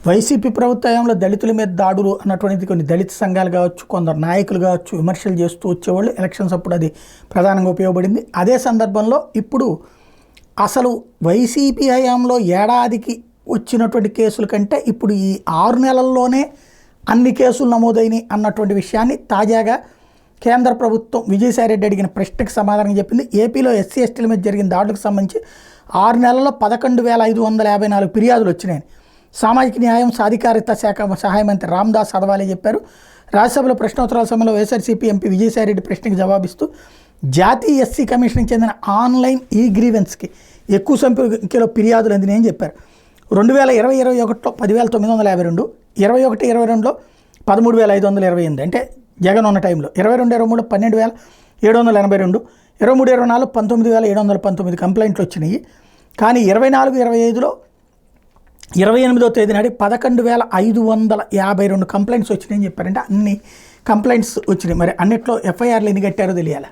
YCP ప్రభుత్వంలో దళితుల మీద దాడులు అన్నటువంటిది కొన్ని దళిత సంఘాలు కావచ్చు, కొందరు నాయకులు కావచ్చు విమర్శలు చేస్తూ వచ్చేవాళ్ళు. ఎలక్షన్స్ అప్పుడు అది ప్రధానంగా ఉపయోగపడింది. అదే సందర్భంలో ఇప్పుడు అసలు వైసీపీ హయాంలో ఏడాదికి వచ్చినటువంటి కేసుల కంటే ఇప్పుడు ఈ 6 నెలల్లోనే అన్ని కేసులు నమోదైనవి అన్నటువంటి విషయాన్ని తాజాగా కేంద్ర ప్రభుత్వం విజయసాయిరెడ్డి అడిగిన ప్రశ్నకు సమాధానం చెప్పింది. ఏపీలో ఎస్సీ ఎస్టీల మీద జరిగిన దాడులకు సంబంధించి 6 నెలల్లో 11,554 ఫిర్యాదులు వచ్చినాయని సామాజిక న్యాయం సాధికారిత శాఖ సహాయ మంత్రి రామ్దాస్ అథవాలే చెప్పారు. రాజ్యసభలో ప్రశ్నోత్తరాల సమయంలో వైఎస్ఆర్సీపీ ఎంపీ విజయసాయిరెడ్డి ప్రశ్నకు జవాబిస్తూ జాతీయ ఎస్సీ కమిషన్కి చెందిన ఆన్లైన్ ఈ గ్రీవెన్స్కి ఎక్కువ సంఖ్యలో ఫిర్యాదులు అందినాయని చెప్పారు. 2020-21లో 10,952, 21-22లో 13,528, అంటే జగన్ ఉన్న టైంలో 22-23లో 12,782, 23-24లో 19,719 కంప్లైంట్లు వచ్చినాయి. కానీ 24-25లో 28వ తేదీ నాటి 11,552 కంప్లైంట్స్ వచ్చినాయని చెప్పారంటే అన్ని కంప్లైంట్స్ వచ్చినాయి. మరి అన్నిట్లో ఎఫ్ఐఆర్లు ఎన్ని కట్టారో తెలియాలి.